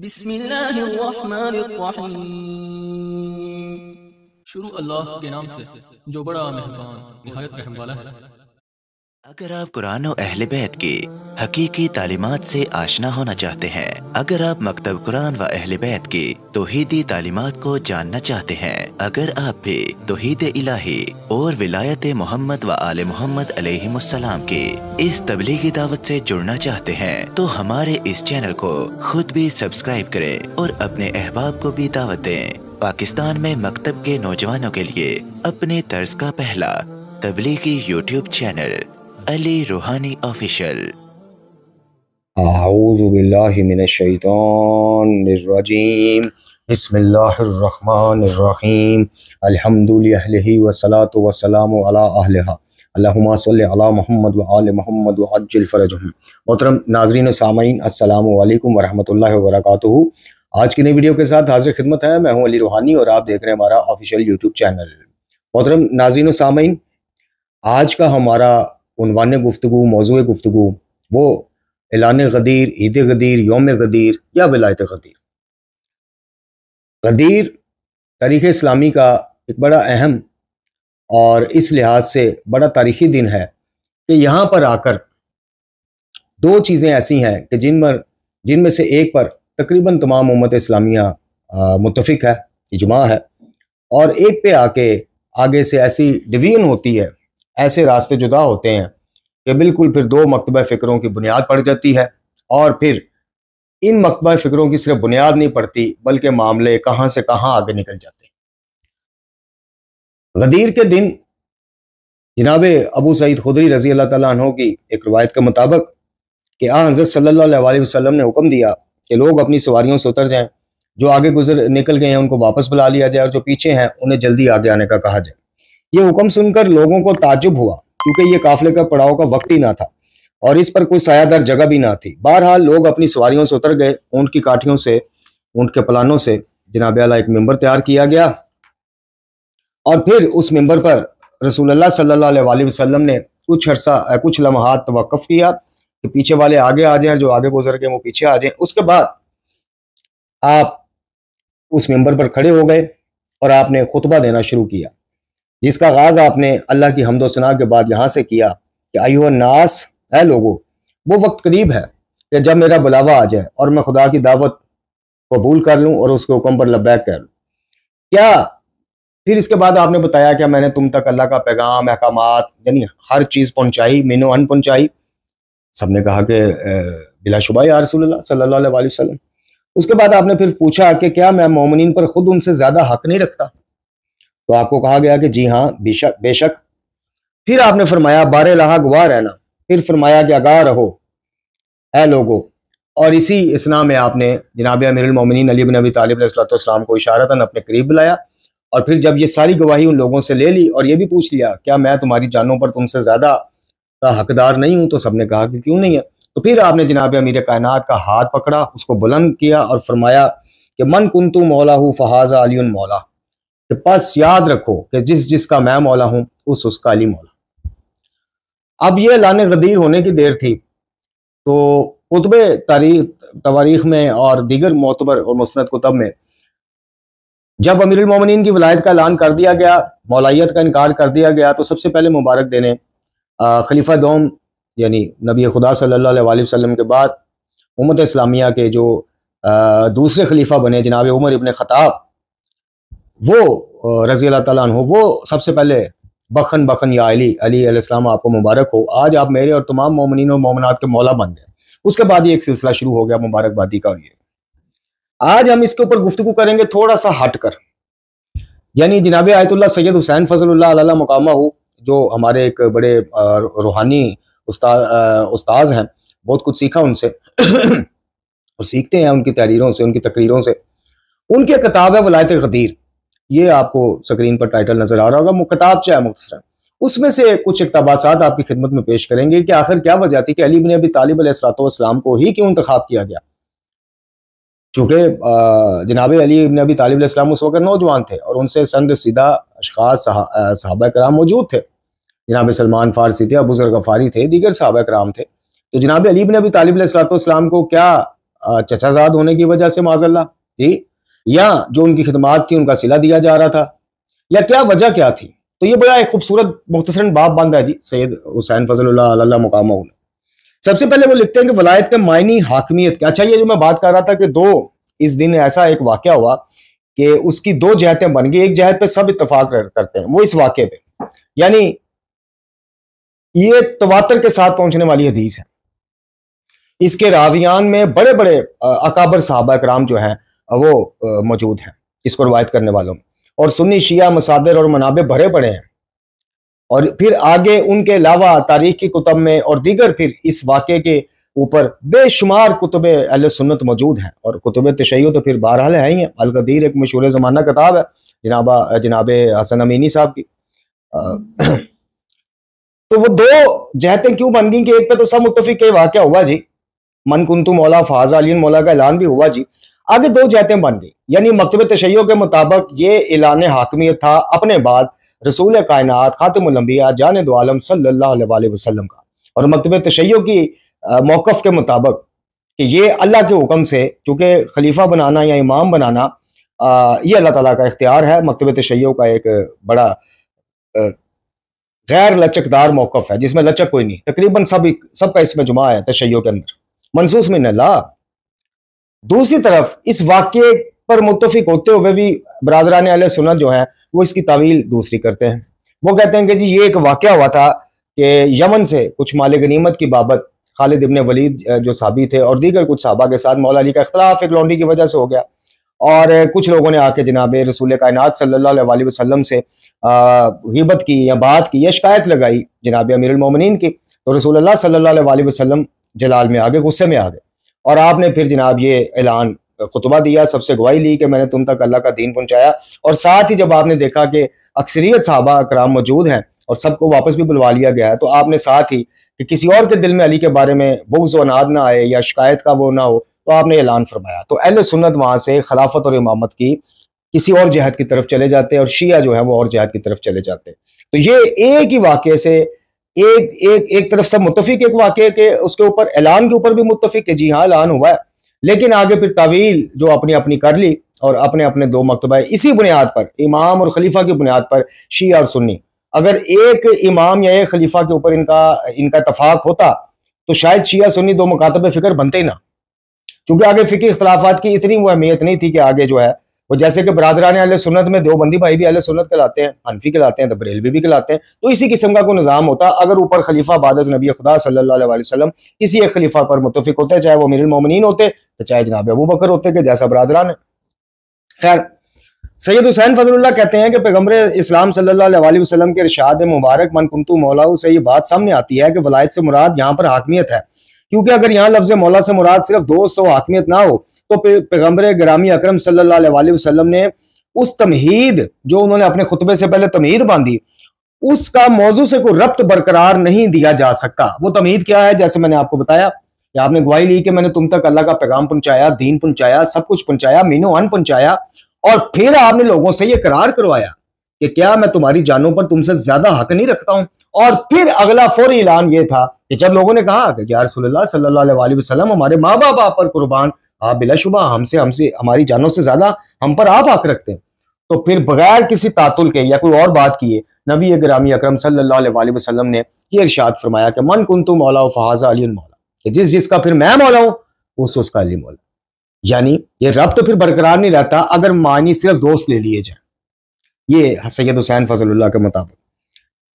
बिस्मिल्लाहिर्रहमानिर्रहीम। शुरू अल्लाह के नाम से जो बड़ा मेहरबान निहायत रहम वाला है। अगर आप कुरान और अहले बैत की हकीकी तालीमात से आशना होना चाहते हैं, अगर आप मकतब कुरान व अहले बैत की तौहीदी तालीमात को जानना चाहते हैं, अगर आप भी तौहीद इलाही और विलायत मोहम्मद व आले मोहम्मद अलैहिमुस्सलाम की इस तबलीगी दावत से जुड़ना चाहते हैं, तो हमारे इस चैनल को खुद भी सब्सक्राइब करें और अपने अहबाब को भी दावत दें। पाकिस्तान में मकतब के नौजवानों के लिए अपने तर्ज का पहला तबलीगी यूट्यूब चैनल अली रूहानी ऑफिशियल। आऊज़ु बिल्लाहि मिनश शैतानिर्रजीम। बिस्मिल्लाहिर्रहमानिर्रहीम। अल्हम्दुलिल्लाहि वस्सलातु वस्सलामु अला अहलिहा। अल्लाहुम्मा सल्लि अला मुहम्मद व आले मुहम्मद व अज्जिल फरजहुम। मोहतरम नाज़रीन व सामाईन, अस्सलामु अलैकुम व रहमतुल्लाहि व बरकातुहू। आज की नई वीडियो के साथ हाजिर खिदमत है। मैं हूं अली रूहानी और आप देख रहे हैं हमारा ऑफिशियल यूट्यूब चैनल। मोहतरम नाज़रीन व सामाईन, आज का हमारा उन्वान गुफ्तगू, मौज़ूए गुफ्तगू वो ऐलान गदीर, ईद गदीर, यौम गदीर या विलायत गदीर। गदीर तारीख़ इस्लामी का एक बड़ा अहम और इस लिहाज से बड़ा तारीख़ी दिन है कि यहाँ पर आकर दो चीज़ें ऐसी हैं कि जिनमें से एक पर तकरीबन तमाम उम्मत इस्लामिया मुत्तफ़िक है, इजमा है, और एक पे आके आगे से ऐसी डिवीज़न होती है, ऐसे रास्ते जुदा होते हैं कि बिल्कुल फिर दो मकतबा फ़िक्रों की बुनियाद पड़ जाती है और फिर इन मकतबा फ़िक्रों की सिर्फ बुनियाद नहीं पड़ती बल्कि मामले कहाँ से कहाँ आगे निकल जाते हैं। गदीर के दिन जनाब अबू सईद खुदरी रज़ी अल्लाह ताला अन्हु की एक रवायत के मुताबिक कि हज़रत सल्लल्लाहु अलैहि वसल्लम ने हुक्म दिया कि लोग अपनी सवारियों से उतर जाएं, जो आगे निकल गए हैं उनको वापस बुला लिया जाए और जो पीछे हैं उन्हें जल्दी आगे आने का कहा जाए। ये हुक्म सुनकर लोगों को ताज्जुब हुआ, क्योंकि ये काफिले का पड़ाव का वक्त ही ना था और इस पर कोई सायादार जगह भी ना थी। बहरहाल लोग अपनी सवारियों से उतर गए। ऊंट की काठियों से, ऊंट के पलानों से जनाब आला एक मिंबर तैयार किया गया और फिर उस मिंबर पर रसूलुल्लाह सल्लल्लाहु अलैहि वसल्लम ने कुछ लम्हात तवक्कुफ किया कि पीछे वाले आगे आ जाएं, जो आगे गुजर गए वो पीछे आ जाएं। उसके बाद आप उस मिंबर पर खड़े हो गए और आपने खुतबा देना शुरू किया, जिसका आगाज आपने अल्लाह की हम्दो सना के बाद यहाँ से किया कि अय्युहन नास, ऐ लोगो, वो वक्त करीब है कि जब मेरा बुलावा आ जाए और मैं खुदा की दावत कबूल कर लूँ और उसके हुक्म पर लब्बैक कर लूँ। क्या फिर इसके बाद आपने बताया कि मैंने तुम तक अल्लाह का पैगाम, अहकामात, यानी हर चीज़ पहुँचाई, मीनो अन पहुँचाई। सबने कहा कि बिलाशुबा या रसूलुल्लाह सल्लल्लाहु अलैहि वसल्लम। उसके बाद आपने फिर पूछा कि क्या मैं मोमिनीन पर खुद उनसे ज़्यादा हक नहीं रखता? तो आपको कहा गया कि जी हाँ, बेशक बेशक। फिर आपने फरमाया बारे लाहा गवाह रहना। फिर फरमाया कि आगाह रहो ऐ लोगो। और इसी इसना में आपने जनाब अमीरुल मोमिनीन अली बिन अबी तालिब अलैहिस्सलाम को इशारतन अपने करीब बुलाया और फिर जब ये सारी गवाही उन लोगों से ले ली और ये भी पूछ लिया क्या मैं तुम्हारी जानों पर तुमसे ज्यादा का हकदार नहीं हूं, तो सबने कहा कि क्यों नहीं है। तो फिर आपने जनाब अमीर कायनात का हाथ पकड़ा, उसको बुलंद किया और फरमाया कि मन कुंतु मौलाहू फहाजा अलीउन मौला, कि बस याद रखो कि जिसका मैं मौला हूं उसका अली मौला। अब ये ऐलान गदीर होने की देर थी तो कुतुबे तवारीख में और दीगर मोतबर और मुस्नद कुतब में जब अमीरुल मोमिनीन की विलायत का ऐलान कर दिया गया, मौलायत का इनकार कर दिया गया, तो सबसे पहले मुबारक देने खलीफा दोम यानी नबी खुदा सल्लल्लाहु अलैहि वसल्लम के बाद उम्मत इस्लामिया के जो दूसरे खलीफा बने जनाब उमर इब्न खत्ताब, वो रज़ी अल्लाह ताला अन्हु, वो सबसे पहले बखन या अली अलैहिस्सलाम आपको मुबारक हो, आज आप मेरे और तमाम मोमिनीन और मोमिनात के मौला बन गए। उसके बाद ये एक सिलसिला शुरू हो गया मुबारकबादी का। और ये आज हम इसके ऊपर गुफ्तगू करेंगे थोड़ा सा हट कर, यानी जनाब आयतुल्लाह सैयद हुसैन फजलुल्लाह अला मकामा हो, जो हमारे एक बड़े रूहानी उस्ताज हैं, बहुत कुछ सीखा उनसे और सीखते हैं उनकी तहरीरों से, उनकी तकरीरों से। उनकी किताब है विलायत गदीर, ये आपको स्क्रीन पर टाइटल नजर आ रहा होगा, किताब क्या है मुख्तसर, उसमें से कुछ इक़्तिबासात आपकी खिदमत में पेश करेंगे कि आखिर क्या वजह थी कि अली बिन अबी तालिब अलैहिस्सलाम को ही क्यों इंतखाब किया गया। चूँकि जनाब अली बिन अबी तालिब अलैहिस्सलाम उस वक्त नौजवान थे और उनसे संगसीदा अशखास सहाबा कराम मौजूद थे। जनाब सलमान फारसी थे, अबू ज़र गफ़ारी थे, दीगर सहाबा कराम थे। तो जनाब अली बिन अबी तालिब अलैहिस्सलाम को क्या चचाजाद होने की वजह से माजल्ला जी, या जो उनकी खिदमात थी उनका सिला दिया जा रहा था, या क्या वजह क्या थी? तो ये बड़ा एक खूबसूरत मुख्तसरन बाब बंद है जी सैयद हुसैन फजलुल्लाह अल्लाह मुकामा ने। सबसे पहले वो लिखते हैं कि वलायत के मायनी हाकमियत क्या चाहिए। जो मैं बात कर रहा था कि दो इस दिन ऐसा एक वाकया हुआ कि उसकी दो जहतें बन गई, एक जहत पे सब इत्तेफाक करते हैं, वो इस वाकये पे, यानी ये तवातर के साथ पहुंचने वाली हदीस है। इसके रावियान में बड़े बड़े अकाबर साहबा कराम जो हैं वो मौजूद हैं इसको रवायत करने वालों में, और सुन्नी शिया मसादिर और मनाबे भरे पड़े हैं। और फिर आगे उनके अलावा तारीख की कुतब में और दीगर फिर इस वाक़े के ऊपर बेशुमार कुतुब अहले सुन्नत मौजूद हैं, और कुतुब तशय्युअ तो फिर बहरहाल है ही है। अल-गदीर एक मशहूर ज़माना किताब है जनाब हसन अमीनी साहब की। तो वो दो जहतें क्यों बन गई कि एक पे तो सब मुत्तफिक के वाक़या हुआ जी, मन कुंतु मौला फाज़ा अली मौला का ऐलान भी हुआ जी। आगे दो जहतें बन गई, यानी मकतब तशय्युअ के मुताबिक ये ऐलान हाकमियत था अपने बाद रसूल कायनात खातिमुल अंबिया जाने दो आलम सल्लल्लाहु अलैहि वसल्लम का, और मकतब तशय्युअ की मौक़िफ़ के मुताबिक कि ये अल्लाह के हुक्म से, चूँकि खलीफा बनाना या इमाम बनाना ये अल्लाह ताला का इख्तियार है। मकतब तशय्युअ का एक बड़ा गैर लचकदार मौक़िफ़ है जिसमें लचक कोई नहीं, तकरीबन सबका इसमें जुमा है तशय्युअ के अंदर, मनसूस मिन अल्लाह। दूसरी तरफ इस वाक़ये पर मुत्तफिक होते हुए भी बरादरान अहले सुन्नत जो है वो इसकी तावील दूसरी करते हैं। वो कहते हैं कि जी ये एक वाक़या हुआ था कि यमन से कुछ माल गनीमत की बाबत खालिद इब्न वलीद जो साहबी थे और दीगर कुछ साहबा के साथ मौला अली का इख्तिलाफ एक लौंडी की वजह से हो गया, और कुछ लोगों ने आके जनाब रसूल कायनात सल्लल्लाहु अलैहि वसल्लम से ग़ीबत की या बात की या शिकायत लगाई जनाब अमीरुल मोमिनीन की। तो रसूलुल्लाह सल्लल्लाहु अलैहि वसल्लम जलाल में आ गए, गुस्से में आ गए, और आपने फिर जनाब ये ऐलान खुतबा दिया, सबसे गवाही ली कि मैंने तुम तक अल्लाह का दीन पहुंचाया। और साथ ही जब आपने देखा कि अक्सरियत साहबा कराम मौजूद हैं और सबको वापस भी बुलवा लिया गया है, तो आपने साथ ही कि किसी और के दिल में अली के बारे में बुग़्ज़ व अनाद ना आए या शिकायत का वो ना हो, तो आपने ऐलान फरमाया। तो अहले सुन्नत वहाँ से खिलाफत और इमामत की किसी और जहत की तरफ चले जाते हैं, और शिया जो है वो और जहत की तरफ चले जाते हैं। तो ये एक ही वाक़े से एक तरफ सब मुत्तफिक एक वाक़े के उसके ऊपर ऐलान के ऊपर भी मुत्तफिक कि जी हाँ ऐलान हुआ है, लेकिन आगे फिर तावील जो अपनी अपनी कर ली और अपने अपने दो मकतबा इसी बुनियाद पर इमाम और खलीफा की बुनियाद पर शिया और सुन्नी, अगर एक इमाम या एक खलीफा के ऊपर इनका इत्तफाक होता तो शायद शिया सुन्नी दो मकातब फिक्र बनते ही ना, क्योंकि आगे फिकी इख्तलाफात की इतनी वो अहमियत नहीं थी कि आगे जो है वो जैसे कि बरादरान अहले सुन्नत में देवबंदी भाई भी अहले सुन्नत कहलाते हैं, हनफी कहलाते हैं, तो बरेलवी भी कहलाते हैं। तो इसी किस्म का कोई निज़ाम होता अगर ऊपर खलीफा बादज़ नबी खुदा सल्लल्लाहु अलैहि वसल्लम किसी एक खलीफा पर मुत्तफिक होते, चाहे वो अमीरुल मोमिनीन होते तो चाहे जनाब अबू बकर होते कि जैसा बरादरान है। खैर, सैयद हुसैन फजलुल्लाह कहते हैं कि पैगम्बर इस्लाम सल्लल्लाहु अलैहि वसल्लम के इरशाद मुबारक मन कुंतु मौलाहू से ये बात सामने आती है कि वलायत से मुराद यहाँ पर हाकमियत है, क्योंकि अगर यहाँ लफ्ज़ मौला से मुराद सिर्फ दोस्त हो, हाकमियत ना हो, तो पैगम्बर गिरामी अकरम सल्लल्लाहु अलैहि वसल्लम ने उस तमहीद जो उन्होंने अपने खुतबे से पहले तमहीद बांधी, उसका मौजू से कोई रब्त बरकरार नहीं दिया जा सकता। वो तमहीद क्या है? जैसे मैंने आपको बताया, आपने गवाही ली कि मैंने तुम तक अल्लाह का पैगाम पहुंचाया, दीन पहुंचाया, सब कुछ पहुंचाया, मीनो अन पहुंचाया, और फिर आपने लोगों से ये करार करवाया कि क्या मैं तुम्हारी जानों पर तुमसे ज्यादा हक नहीं रखता हूं। और फिर अगला फौरी ऐलान ये था कि जब लोगों ने कहा कि या रसूलुल्लाह सल्लल्लाहु अलैहि वसल्लम हमारे माँ बाप आप पर कुर्बान, आप बिलाशुबा हमसे हमारी जानों से ज्यादा हम पर आप हक रखते हैं। तो फिर बगैर किसी तातुल के या कोई और बात किए नबी गिरामी अकरम सल्लल्लाहु अलैहि वसल्लम ने ये इरशाद फरमाया कि मन कुंतु मौला फहाज़ा अली मौला, कि जिसका फिर मैं मौला हूं उसका अली मौला। यानी ये रब्त तो फिर बरकरार नहीं रहता अगर मानी सिर्फ दोस्त ले लिए जाए, ये सैयद हुसैन फजलुल्लाह के मुताबिक।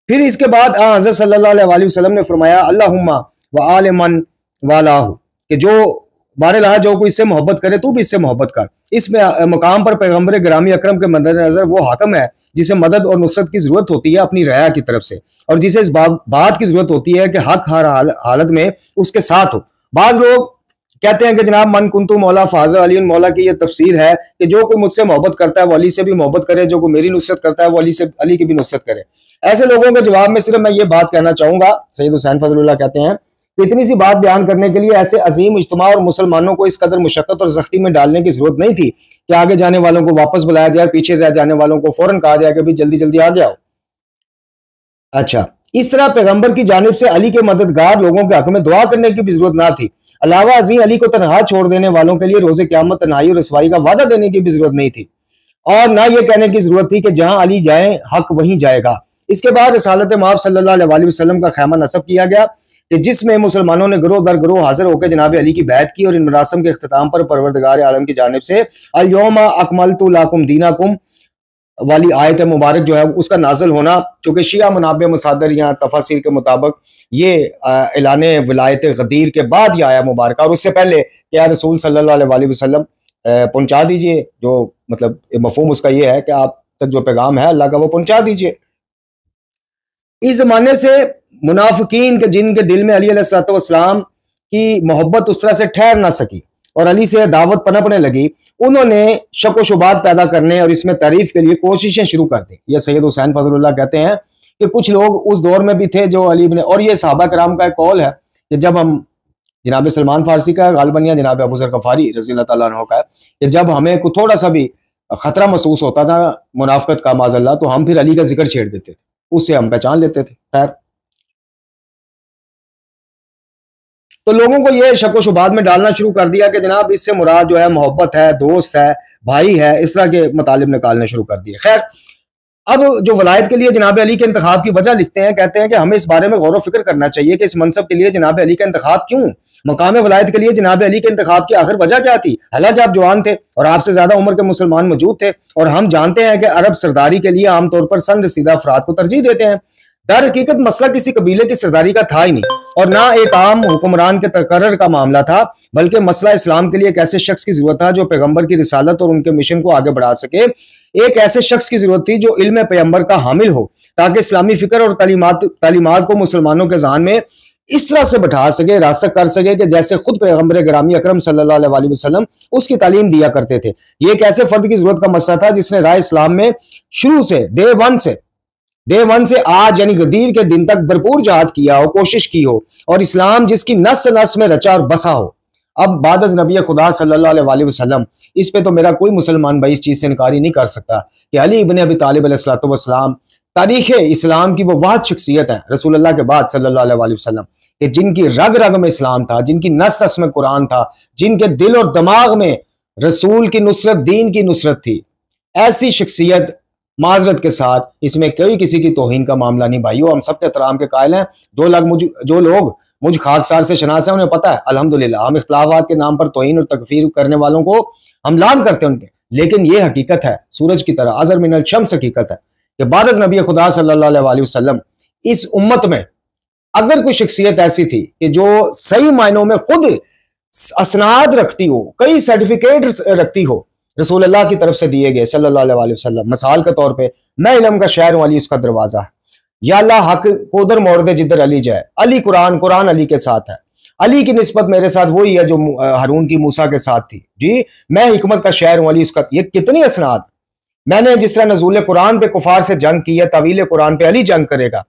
फिर इसके बाद हज़रत सल्लल्लाहु अलैहि वसल्लम ने फरमाया अल्लाहुम्मा व आल मन वालाहु, कि जो बारहा जो कोई इससे मोहब्बत करे तू भी इससे मोहब्बत कर। इस मकाम पर पैगम्बर गिरामी अकरम के मद्देनजर वो हाकम है जिसे मदद और नुसरत की जरूरत होती है अपनी रया की तरफ से, और जिसे इस बात की जरूरत होती है कि हक हर हालत में उसके साथ हो। बाज लोग कहते हैं कि जनाब मन कुंतु मौला फाज़ा अली मौला की ये तफसीर है कि जो कोई मुझसे मोहब्बत करता है वो अली से भी मोहब्बत करे, जो कोई मेरी नुसरत करता है वो अली की भी नुसरत करे। ऐसे लोगों के जवाब में सिर्फ मैं ये बात कहना चाहूंगा, सैयद हुसैन फजलुल्लाह कहते हैं कि इतनी सी बात बयान करने के लिए ऐसे अजीम इज्तिमा और मुसलमानों को इस कदर मुशक्कत और सख्ती में डालने की जरूरत नहीं थी कि आगे जाने वालों को वापस बुलाया जाए, पीछे रह जाने वालों को फौरन कहा जाए कि भाई जल्दी जल्दी आ जाओ। अच्छा, इस तरह पैगंबर की जानिब से अली के मददगार लोगों के हक में दुआ करने की भी जरूरत ना थी। अलावा अज़ीं अली को तनहा छोड़ देने वालों के लिए रोज़े क़यामत तन्हाई और रसवाई का वादा देने की भी जरूरत नहीं थी, और ना ये कहने की जरूरत थी कि जहां अली जाए हक वहीं जाएगा। इसके बाद रसालत माब सल्लल्लाहु अलैहि वसल्लम का खैमा नस्ब किया गया कि जिसमें मुसलमानों ने ग्रोह दर ग्रोह हाजिर होकर जनाब अली की बैत की, और इन मरासम के अख्ताम पर परवरदिगार आलम की जानिब से अल यौमा अकमलतु लकुम दीनकुम वाली आयत मुबारक जो है उसका नाजल होना, चूंकि शिया मुनाबे मुसादर या तफासिर के मुताबिक ये ऐलान विलायत गदीर के बाद ही आया मुबारक, और उससे पहले क्या रसूल सल्लल्लाहु अलैहि वसल्लम पहुंचा दीजिए, जो मतलब मफहूम उसका ये है कि आप तक जो पैगाम है अल्लाह का वो पहुंचा दीजिए। इस जमाने से मुनाफिकीन के जिनके दिल में अली अलैहिस्सलाम की मोहब्बत उस तरह से ठहर ना सकी और अली से दावत पनपने लगी, उन्होंने शक व शुबात पैदा करने और इसमें तारीफ के लिए कोशिशें शुरू कर दी। यह सैयद हुसैन फजलुल्लाह कहते हैं कि कुछ लोग उस दौर में भी थे जो अली ने, और ये सहाबा कराम का एक कौल है कि जब हम जनाब सलमान फारसी का गालबन या जनाब अबू ज़र गफ़ारी रज़ी अल्लाह ताला अन्हु का है कि जब हमें को थोड़ा सा भी खतरा महसूस होता था मुनाफिकत का माज़अल्लाह, तो हम फिर अली का जिक्र छेड़ देते थे, उससे हम पहचान लेते थे। खैर, तो लोगों को ये शक व शुबात में डालना शुरू कर दिया कि जनाब इससे मुराद जो है मोहब्बत है, दोस्त है, भाई है, इस तरह के मतालिब निकालने शुरू कर दिए। खैर, अब जो वलायत के लिए जनाब अली के इंतखाब की वजह लिखते हैं, कहते हैं कि हमें इस बारे में गौर व फिक्र करना चाहिए कि इस मनसब के लिए जनाब अली का इंतखाब क्यों, मकाम वलायत के लिए जनाब अली के इंतखाब की आखिर वजह क्या थी। हालांकि आप जवान थे और आपसे ज्यादा उम्र के मुसलमान मौजूद थे, और हम जानते हैं कि अरब सरदारी के लिए आमतौर पर सन रसीदा अफराद को तरजीह देते हैं। दर हकीकत मसला किसी कबीले की सरदारी का था ही नहीं, और ना एक आम हुक्मरान के तकर्रर का मामला था, बल्कि मसला इस्लाम के लिए एक ऐसे शख्स की जरूरत था जो पैगंबर की रिसालत और उनके मिशन को आगे बढ़ा सके। एक ऐसे शख्स की जरूरत थी जो इल्म पैगंबर का हामिल हो, ताकि इस्लामी फिक्र और तालीमात को मुसलमानों के जहन में इस तरह से बैठा सके, रासख कर सके कि जैसे खुद पैगंबर गिरामी अकरम सल्लल्लाहु अलैहि वसल्लम उसकी तालीम दिया करते थे। ये एक ऐसे फर्द की जरूरत का मसला था जिसने राह इस्लाम में शुरू से डे वन से आज यानी गदीर के दिन तक भरपूर जहाद किया हो, कोशिश की हो, और इस्लाम जिसकी नस नस में रचा और बसा हो। अब बादज नबी खुदा सल्लल्लाहु अलैहि वसल्लम, इस पे तो मेरा कोई मुसलमान भाई इस चीज से इनकार ही नहीं कर सकता कि अली इब्न अबी तालिब अलैहिस्सलातु वस्सलाम तारीख इस्लाम की वो वाहिद शख्सियत है रसूलुल्लाह के बाद सल्लल्लाहु अलैहि वसल्लम कि जिनकी रग रग में इस्लाम था, जिनकी नस नस में कुरान था, जिनके दिल और दिमाग में रसूल की नुसरत, दीन की नुसरत थी। ऐसी शख्सियत माजरत के साथ इसमें कोई किसी की तौहीन का मामला नहीं भाइयों, हम सबके एहतराम के कायल हैं। जो लोग मुझ खाकसार से शनास है उन्हें पता है अल्हम्दुलिल्लाह, हम इख्तिलाफात के नाम पर तौहीन और तकफीर करने वालों को हम लाम करते हैं उनके, लेकिन ये हकीकत है सूरज की तरह अज़र मिनल शम्स हकीकत है कि बादज नबी खुदा सल्लल्लाहु अलैहि वसल्लम इस उम्मत में अगर कोई शख्सियत ऐसी थी कि जो सही मायनों में खुद असनाद रखती हो, कई सर्टिफिकेट रखती हो रसूल अल्लाह की तरफ से दिए गए सल्लल्लाहु अलैहि वसल्लम, मिसाल के तौर पे मैं इल्म का शहर हूं, अली उसका दरवाजा है, या अल्लाह हक को उधर मोड़ दे जिधर अली जाए, अली कुरान, कुरान अली के साथ है, अली की निस्बत मेरे साथ वही है जो हारून की मूसा के साथ थी, जी मैं हिकमत का शहर हूं, अली उसका। ये कितनी असनाद। मैंने जिस तरह नज़ूल कुरान पे कुफार से जंग की है, तवील कुरान पे अली जंग करेगा,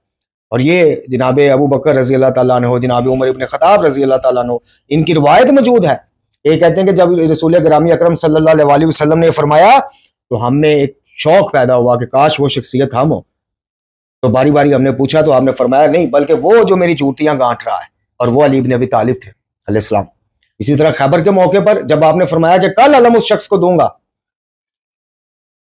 और ये जनाब अबू बकर रजी अल्लाह ताला अन्हु, जनाब उमर इब्न खत्ताब रजी अल्लाह ताला अन्हु, इनकी रिवायत मौजूद है। ये कहते हैं कि जब रसूल गिरामी अकरम सल्लल्लाहु अलैहि वसल्लम ने फरमाया तो हमने एक शौक पैदा हुआ कि काश वो शख्सियत हम हो। तो बारी बारी हमने पूछा तो आपने फरमाया नहीं, बल्कि वो जो मेरी जूतियां गांठ रहा है, और वो अली इब्न अबी तालिब थे अलैहिस्सलाम। इसी तरह खैबर के मौके पर जब आपने फरमाया कि कल अलम उस शख्स को दूंगा,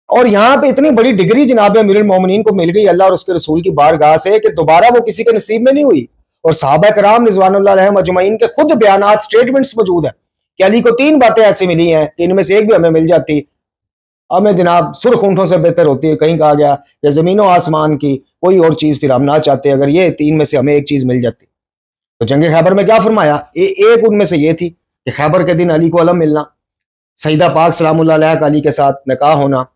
और यहाँ पे इतनी बड़ी डिग्री जनाब अमीरुल मोमिनीन को मिल गई अल्लाह और उसके रसूल की बारगाह से कि दोबारा वो किसी के नसीब में नहीं हुई। और सहाबा कराम रिज़वानुल्लाह अलैहिम अजमईन के खुद बयानात, स्टेटमेंट्स मौजूद है कि अली को 3 बातें ऐसी मिली हैं कि इनमें से एक भी हमें मिल जाती हमें जनाब सुर्ख ऊंटों से बेहतर होती है। कहीं कहा गया कि जमीनों आसमान की कोई और चीज फिर हम ना चाहते, अगर ये 3 में से हमें एक चीज मिल जाती। तो जंग खैबर में क्या फरमाया, एक उनमें से ये थी कि खैबर के दिन अली को अलम मिलना, सईदा पाक सलामुल्लाह अलैहा का अली के साथ निकाह होना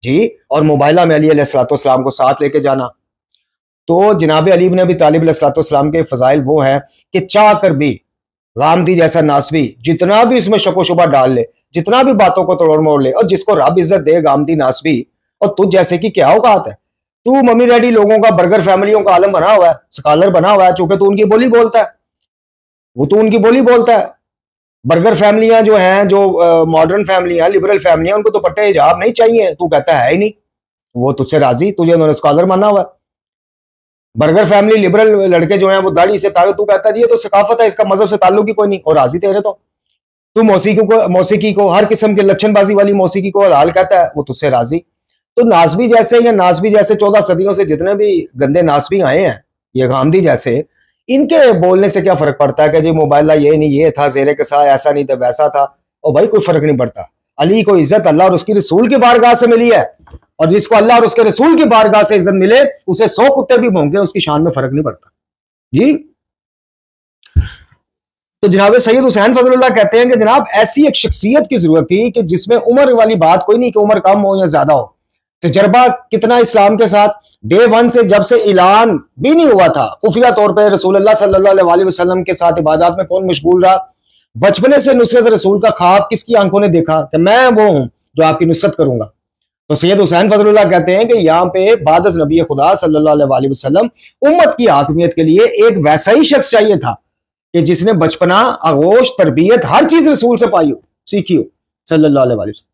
जी, और मुबाइला में अली अलैहिस्सलाम को साथ लेके जाना। तो जनाब अली इब्न अबी तालिब अलैहिस्सलाम के फजाइल वो है कि चाह कर भी गामदी जैसा नासबी जितना भी इसमें शको शुबा डाल ले, जितना भी बातों को तोड़ मोड़ ले, और जिसको रब इज्जत दे गामदी नासबी, और तुझ जैसे की क्या औकात है, तू मम्मी डैडी लोगों का, बर्गर फैमिलियों का आलम बना हुआ है, स्कॉलर बना हुआ है, चूंकि तू उनकी बोली बोलता है, वो तो उनकी बोली बोलता है। बर्गर फैमिलियां जो हैं, जो मॉडर्न फैमिलियां, लिबरल फैमिलियां, उनको तो पट्टे हिजाब नहीं चाहिए, तू कहता है ही नहीं, वो तुझसे राजी, तुझे उन्होंने स्कॉलर माना हुआ है। बर्गर फैमिली लिबरल लड़के जो हैं वो दाढ़ी से तावे, तू कहता जी ये तो सकाफत है, इसका मजहब से ताल्लुक ही कोई नहीं, और राजी तेरे तो तू मौसीकी को हर किस्म के लच्छनबाजी वाली मौसीकी को हलाल कहता है, वो तुझसे राजी। तो नासबी जैसे या नासबी जैसे 14 सदियों से जितने भी गंदे नासबी आए हैं, ये गामदी जैसे, इनके बोलने से क्या फर्क पड़ता है कि जी मोबाइल ये नहीं ये था, जेरे के साथ ऐसा नहीं था वैसा था, और भाई कोई फर्क नहीं पड़ता। अली को इज्जत अल्लाह और उसकी रसूल की बारगाह से मिली है, और जिसको अल्लाह और उसके रसूल की बारगाह से इज्जत मिले उसे 100 कुत्ते भी भौंके उसकी शान में फर्क नहीं पड़ता जी। तो जनाब सैयद हुसैन फजलुल्लाह कहते हैं कि जनाब ऐसी एक शख्सियत की जरूरत थी कि जिसमें उम्र वाली बात कोई नहीं कि उम्र कम हो या ज्यादा हो, तजर्बा कितना इस्लाम के साथ, डे वन से जब से ऐलान भी नहीं हुआ था खुफिया तौर पर रसूलुल्लाह सल्लल्लाहु अलैहि वसल्लम के साथ इबादत में कौन मशगूल रहा, बचपने से नुसरत रसूल का ख्वाब किसकी आंखों ने देखा कि मैं वो हूं जो आपकी नुसरत करूंगा। तो सैयद हुसैन फजलुल्लाह कहते हैं कि यहाँ पे बादस नबी खुदा सल्लल्लाहु अलैहि वसल्लम उम्मत की हाकमियत के लिए एक वैसा ही शख्स चाहिए था कि जिसने बचपना, आगोश, तरबियत हर चीज रसूल से पाई हो, सीखी हो सल्लल्लाहु अलैहि वसल्लम,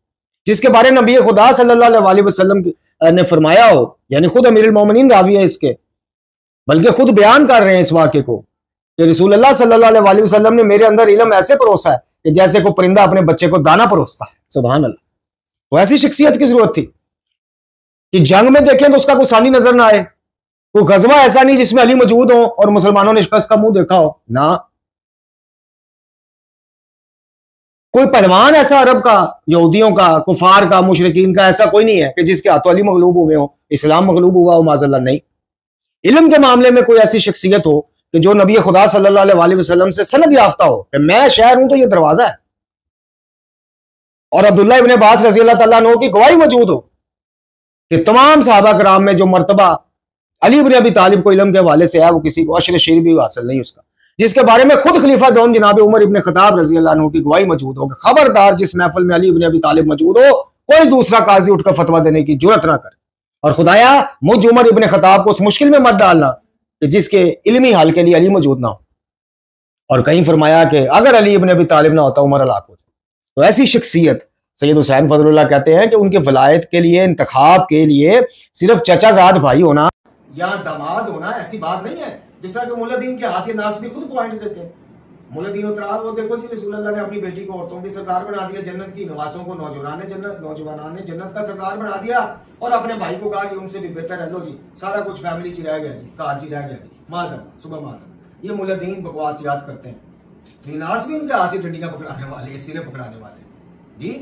जिसके बारे में नबी खुदा सल्लल्लाहु अलैहि वसल्लम ने फरमाया हो, यानी खुद अमीरुल मोमिनीन रावी है इसके, बल्कि खुद बयान कर रहे हैं इस वाक़े को कि रसूलुल्लाह सल्लल्लाहु अलैहि वसल्लम ने मेरे अंदर इल्म ऐसे परोसा है कि जैसे कोई परिंदा अपने बच्चे को दाना परोसता है। सुभान अल्लाह। तो ऐसी शख्सियत की जरूरत थी कि जंग में देखें तो उसका कोई सानी नजर ना आए, कोई गजवा ऐसा नहीं जिसमें अली मौजूद हो और मुसलमानों ने शिकस्त का मुंह देखा हो ना, कोई पहलवान ऐसा अरब का, यहूदियों का, कुफार का, मुशरिकीन का ऐसा कोई नहीं है कि जिसके हाथों अली मगलूब हुए हो, इस्लाम मगलूब हुआ हो माज़अल्लाह, नहीं। इल्म के मामले में कोई ऐसी शख्सियत हो कि जो नबी खुदा सल्लल्लाहु अलैहि वसल्लम से सनद याफ्ता हो कि मैं शहर हूं तो ये दरवाजा है, और अब्दुल्लाह इब्न अब्बास रज़ी अल्लाह तआला अन्हु की गवाही मौजूद हो कि तमाम सहाबा कराम में जो मर्तबा अली इब्न अबी तालिब को इल्म के हवाले से है वो किसी को अशर शीर भी हासिल नहीं उसका, जिसके बारे में खुद खलीफा दोम जनाब उमर इब्न खत्ताब रज़ी अल्लाह अन्हु की गवाही मौजूद हो कि खबरदार जिस महफिल में अली इब्न अबी तालिब मौजूद हो कोई दूसरा काजी उठकर फतवा देने की जुर्रत ना करे, और खुदाया मुझ उमर इब्न खत्ताब को उस मुश्किल में मत डालना कि जिसके इल्मी हाल के लिए अली मौजूद ना हो। और कहीं फरमाया कि अगर अली इब्न अबी तालिब ना होता उमर हलाक हो। तो ऐसी शख्सियत सैयद हुसैन फजलुल्लाह कहते हैं कि उनके वलायत के लिए, इंतखाब के लिए सिर्फ चचाजाद भाई होना या दामाद होना ऐसी बात नहीं है, जिस तरह के मुल्लादीन के हाथ नास भी खुद पॉइंट देते हैं। मुल्लादीन उतरार वो देखो जी रसूलुल्लाह ने अपनी बेटी को औरतों की सरकार बना दिया जन्नत की, नवासों को नौजवान ने जन्नत का सरकार बना दिया, और अपने भाई को कहा कि उनसे भी बेहतर है, लो जी सारा कुछ फैमिली च रह गया जी, कार जी रह गया जी, माज़अल्लाह सुबह माज़अल्लाह। ये मुल्लादीन बकवास याद करते हैं, तो नास भी उनके हाथ ही डंडियां पकड़ाने वाले, सिरे पकड़ाने वाले जी।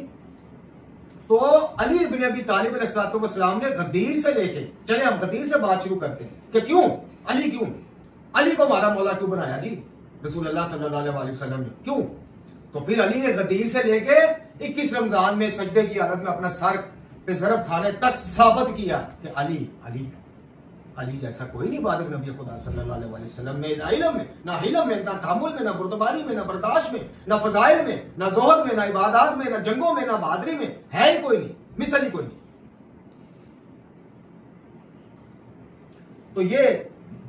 तो अली इब्न अबी तालिब अलैहिस्सलाम ने गदीर से लेके, चले हम गदीर से बात शुरू करते हैं कि क्यों अली को हमारा मौला क्यों बनाया जी रसूलुल्लाह सल्लल्लाहु अलैहि वसल्लम ने, क्यों? तो फिर अली ने गदीर से लेके 21 रमजान में सजदे की हालत में अपना सर पे ज़रब खाने तक साबित किया कि अली जैसा कोई नहीं वारिस नबी खुदा सल्लल्लाहु अलैहि वसल्लम में, ना इल्म में, ना हिलम में, ना तहम्मुल में, ना बुर्दबारी में, ना बर्दाश्त में, ना फजाइल में, ना ज़ुहद में, ना इबादत में, ना जंगों में, ना बहादुरी में, है ही कोई नहीं, मिसल ही कोई नहीं। तो ये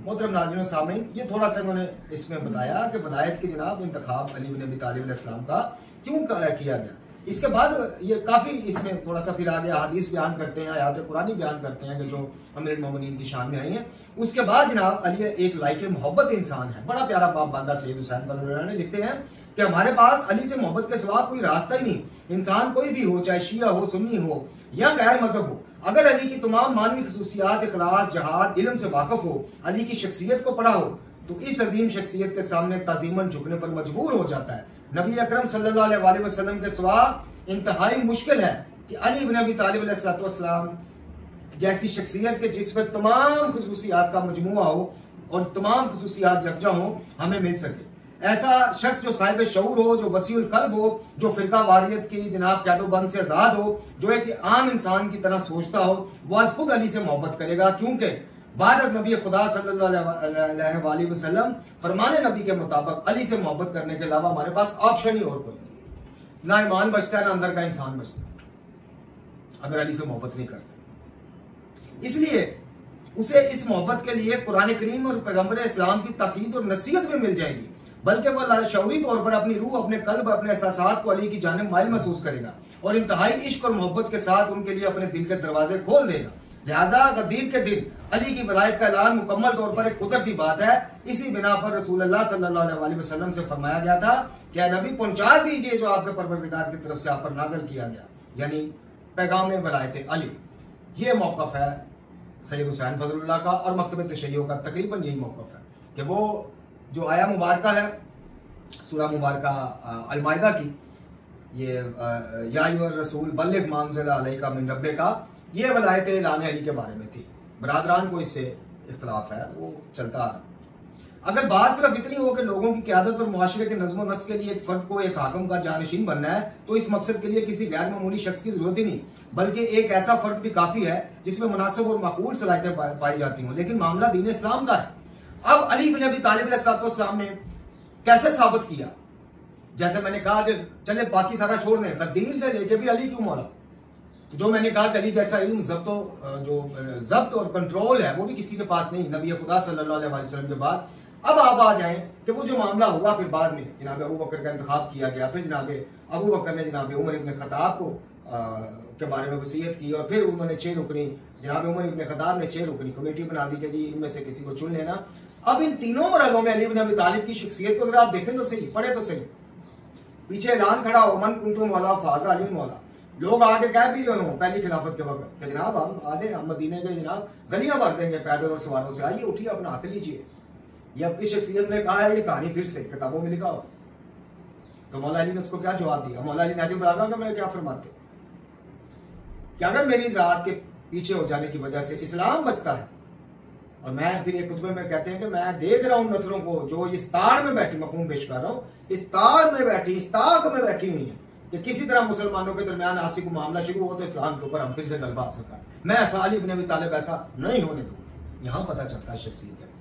मोहतरम नाज़रीन सामीन, ये थोड़ा सा मैंने इसमें बताया कि वलायत की जनाब इंतखाब अली इब्न अबी तालिब अलैहिस्सलाम का क्यों किया गया। इसके बाद ये काफी इसमें थोड़ा सा फिर आगे हदीस बयान करते हैं, आयत कुरानी बयान करते हैं कि जो अमीरुल मोमिनीन की शान में आई हैं। उसके बाद जनाब अली एक लायक मोहब्बत इंसान है, बड़ा प्यारा बाप बांदा सैयद हुसैन फजलुल्लाह ने लिखते हैं कि हमारे पास अली से मोहब्बत के सिवा कोई रास्ता ही नहीं। इंसान कोई भी हो, चाहे शिया हो, सुन्नी हो या गैर मजहब हो, अगर अली की तमाम मानवी खसूसियात, इखलास, जहाद, इल्म से वाकिफ हो, अली की शख्सियत को पढ़ा हो, तो इस अजीम शख्सियत के सामने ताज़ीमन झुकने पर मजबूर हो जाता है। नबी अकरम सल्लल्लाहु अलैहि वसल्लम के सिवा इंतहाई मुश्किल है कि अली इब्न अबी तालिब अलैहिस्सलाम जैसी शख्सियत के जिसमें तमाम खसूसियात का मजमुआ हो और तमाम खसूसियात यकजा हो हमें मिल सके। ऐसा शख्स जो साहिब शऊर हो, जो वसीउल कल्ब हो, जो फिरका वारियत की जनाब कैदोबंद से आजाद हो, जो एक आम इंसान की तरह सोचता हो, वो आज खुद अली से मोहब्बत करेगा, क्योंकि बाद नबी खुदा सल्लल्लाहु अलैहि वसल्लम फरमाने नबी के मुताबिक अली से मोहब्बत करने के अलावा हमारे पास ऑप्शन ही और कोई नहीं। ना ईमान बचता है, ना अंदर का इंसान बचता है अगर अली से मोहब्बत नहीं करता। इसलिए उसे इस मोहब्बत के लिए कुरान करीम और पैगंबर इस्लाम की ताकीद और नसीहत भी मिल जाएगी, बल्कि वह शऊरी तौर पर अपनी रूह, अपने कल्ब, अपने एहसासात को अली की जानिब माइल महसूस करेगा और इंतहाई इश्क और मोहब्बत के साथ उनके लिए अपने दिल के दरवाजे खोल देगा। लिहाजा गदीर के दिन अली की वलायत का ऐलान मुकम्मल तौर पर एक कुदरती बात है। इसी बिना पर रसूलुल्लाह सल्लल्लाहु अलैहि वसल्लम से फरमाया गया था कि या नबी पहुंचा दीजिए जो आपके परवरदिगार की तरफ से आप पर नाज़िल किया गया, यानी पैगाम वलायत अली। ये मौक़िफ़ है सैयद हुसैन फजलुल्लाह का और मकतब तशय्युअ का, तकरीबन यही मौक़िफ़ है कि वो जो आया मुबारका है सूरह मुबारका अल माइदा की, ये या अय्युहर रसूल बल्लिग मा उनज़िला अलैका मिन रब्बिका, ये वलायत ऐलान अली के बारे में थी। बरादरान को इससे इख्तलाफ है, वो चलता आ रहा। अगर बात सिर्फ इतनी हो कि लोगों की क़यादत और मुआशरे के नज़्म नस्क के लिए एक फर्द को एक हाकिम का जानशीन बनना है, तो इस मकसद के लिए किसी गैर मामूली शख्स की जरूरत ही नहीं, बल्कि एक ऐसा फर्द भी काफी है जिसमें मुनासिब और माकूल सलाहियतें पाई जाती हों। लेकिन मामला दीन इस्लाम का है। अब अली बिन अबी तालिब अलैहिस्सलाम ने कैसे साबित किया? जैसे मैंने कहा कि चले बाकी सारा छोड़ दें, तकदीर से लेके भी अली क्यों मौला। तो जो मैंने कहा कि अली जैसा इल्म ज़ब्त और कंट्रोल है वो भी किसी के पास नहीं, नबी खुदा सल्लल्लाहु अलैहि वसल्लम के बाद। अब आप आ जाएं कि वो जो मामला हुआ, फिर बाद में जनाब अबू बकर का इंतखाब किया गया, फिर जनाब अबू बकर ने जनाब उमर इब्न खत्ताब को के बारे में वसीयत की, और फिर उन्होंने 6 रुकनी, जनाब उमर इब्न खत्ताब ने 6 रुकनी कमेटी बना दी कि जी इनमें से किसी को चुन लेना। अब इन तीनों मरहलों में अली बिन अबी तालिब की शख्सियत को जरा आप देखें तो सही, पढ़े तो सही। पीछे ऐलान खड़ा हो मन कुंतुम मौला फाज़ा अली मौला, लोग आगे कह भी रहे हों पहली खिलाफत के वक्त कि जनाब हम आ जाए, हम मदीने के जनाब गलियां भर देंगे पैदल और सवारों से, आइए उठिए अपना हक लीजिए। ये आपकी शख्सियत ने कहा है, ये कहानी फिर से किताबों में लिखा हुआ। तो मौला अली ने उसको क्या जवाब दिया? मौला अली नाजिब बलागा का मैं क्या फरमाते कि अगर मेरी ज़ात के पीछे हो जाने की वजह से इस्लाम बचता है, और मैं फिर एक खुतबे में कहते हैं कि मैं देख रहा हूं नजरों को जो इस ताड़ में बैठी, मफहूम पेश कर रहा हूं, इस ताड़ में बैठी, इस ताक में बैठी हुई है कि किसी तरह मुसलमानों के दरमियान आपसी को मामला शुरू हो तो इस्लाम के ऊपर हम फिर से गलबा हासिल कर। मैं ऐसा अली बिन अबी तालिब ऐसा नहीं होने दूंगा। यहां पता चलता है शख्सियत है।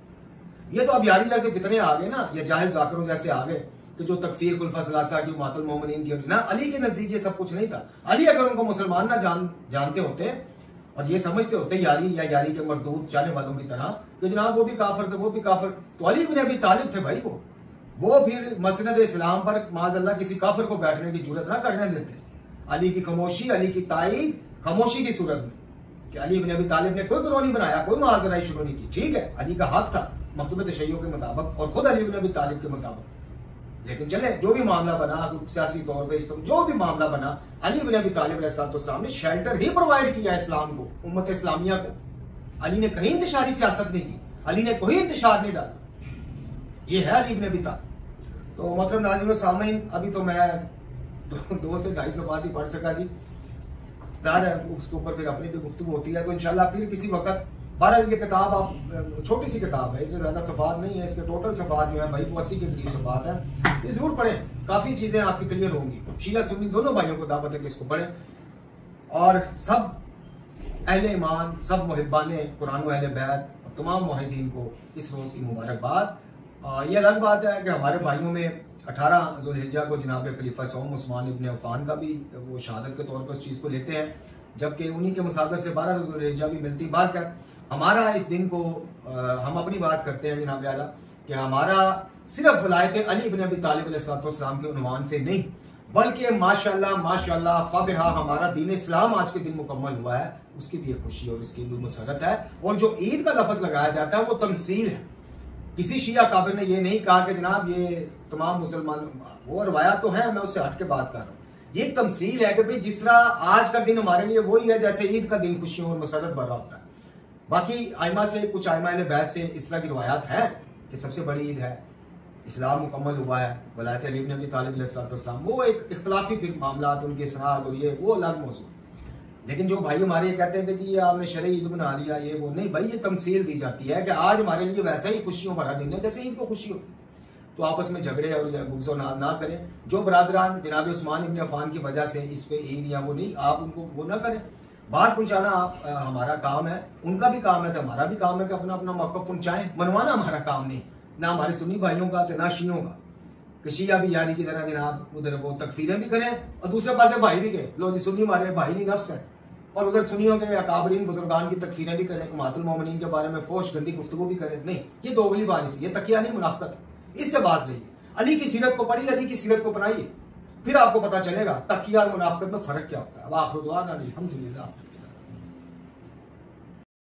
ये तो अब यारी जैसे फितने आ गए ना, या जाहिल जाकिरों जैसे आ गए कि जो तकफीर खुलफा सलासा की, मातुल मोमिनीन की ना, अली के नजदीक ये सब कुछ नहीं था। अली अगर उनको मुसलमान ना जानते होते और ये समझते होते यारी या यारी के मरदूद चाहने वालों की तरह कि जनाब वो भी काफिर थे, वो भी काफिर, तो अली बिन अबी तालिब थे भाई। वो फिर मसनद इस्लाम पर माज़अल्लाह किसी काफिर को बैठने की जुर्रत ना करने देते। अली की खामोशी, अली की ताईद खामोशी की सूरत में कि अली बिन अबी तालिब ने कोई गुनाह नहीं बनाया, कोई मुआज़राई शुरू नहीं की, ठीक है, अली का हक था मकतूब तशय्युअ के मुताबिक और खुद अली बिन अबी तालिब के मुताबिक। लेकिन चले जो भी मामला बना सियासी तौर पर, जो भी मामला बना, अली बिन अबी तालिब अलैहिस्सलाम ने शेल्टर ही प्रोवाइड किया इस्लाम को, उम्मत इस्लामिया को। अली ने कहीं इंतशारी सियासत नहीं की, अली ने कोई इंतशार नहीं डाला। ये है अली बिन अबी तालिब। तो मतलब नाज़रीन सामीन, अभी तो मैं 2 से 2.5 सफ़ात ही पढ़ सका जी, ज़ाहिर है उसके ऊपर फिर अपनी भी गुफ्तगू होती है, तो इंशाल्लाह फिर किसी वक्त। बहरहाल ये किताब आप छोटी सी किताब है, ज़्यादा सफ़ात नहीं है, इसके टोटल सफ़ात जो है भाई 80 के करीब सफ़ात है, ये जरूर पढ़ें, काफ़ी चीज़ें आपकी क्लियर होंगी। शिया सुन्नी दोनों भाइयों को दावत है कि इसको पढ़ें, और सब अहले ईमान, सब मुहिब्बाने कुरान व अहले बैत और तमाम मुहिद्दीन को इस रोज़ की मुबारकबाद। ये अलग बात है कि हमारे भाइयों में 18 ज़ुल्हिज्जा को जनाब खलीफा सौम उस्मान इब्न अफ़्फ़ान का भी वो शहादत के तौर पर उस चीज़ को लेते हैं, जबकि उन्हीं के मुसादर से 12 ज़ुल्हिज्जा भी मिलती। बार कर हमारा इस दिन को हम अपनी बात करते हैं जनाब आला कि हमारा सिर्फ वलायत अली बिन अबी तालिब अलैहिस्सलाम के उन्वान से नहीं, बल्कि माशाअल्लाह माशाअल्लाह फ़बिहा हमारा दीन इस्लाम आज के दिन मुकम्मल हुआ है, उसकी भी एक खुशी और इसकी भी मसरत है। और जो ईद का लफ्ज़ लगाया जाता है वो तमसील है। किसी शिया काबिर ने ये नहीं कहा कि जनाब ये तमाम मुसलमान, वो रवायात तो है, मैं उससे हट के बात कर रहा हूँ। ये तमसील है कि भाई जिस तरह आज का दिन हमारे लिए वही है जैसे ईद का दिन खुशियों और मसरत भरा होता है। बाकी आइमा से, कुछ आइमा ने बैत से इस तरह की रवायात हैं कि सबसे बड़ी ईद है, इस्लाम मुकम्मल हुआ है, वलायत अली बिन अबी तालिब अलैहिस्सलाम, वो एक इख्तलाफी फिर मामला, उनके सनाद और ये वो अलग मौजूद। लेकिन जो भाई हमारे ये कहते हैं कि जी आपने शरई ईद बना लिया, ये वो नहीं भाई, ये तमसील दी जाती है कि आज हमारे लिए वैसा ही खुशियों भरा दिन है जैसे ईद को खुशी होती। तो आपस में झगड़े और बुग़्ज़ और नाद ना करें। जो बरादरान जनाब उस्मान इब्न अफ़्फ़ान की वजह से इस पे ईद या वो नहीं, आप उनको वो ना करें। बाहर पहुंचाना हमारा काम है, उनका भी काम है, तो हमारा भी काम है कि अपना अपना मौक़िफ़ पहुंचाएं। मनवाना हमारा काम नहीं, ना हमारे सुन्नी भाइयों का तो ना शियों का। कि शिया भी यानी की तरह जनाब उधर वो तकफीरें भी करें और दूसरे पास भाई भी कहें, लो जी सुन्नी हमारे भाई नहीं नफ्स है, और उधर सुन्नियों के अकाबरीन बुजुर्गान की तकफीरें भी करें, मातुल मोमिनीन के बारे में फोश गंदी गुफ्तगू भी करें। नहीं, ये दोगली बात, ये तकिया नहीं, मुनाफिकत, इससे बात रही। अली की सीरत को पढ़िए, अली की सीरत को अपनाइए, फिर आपको पता चलेगा तकिया और मुनाफिकत में फर्क क्या होता है। वाह खुदा अल्हम्दुलिल्लाह।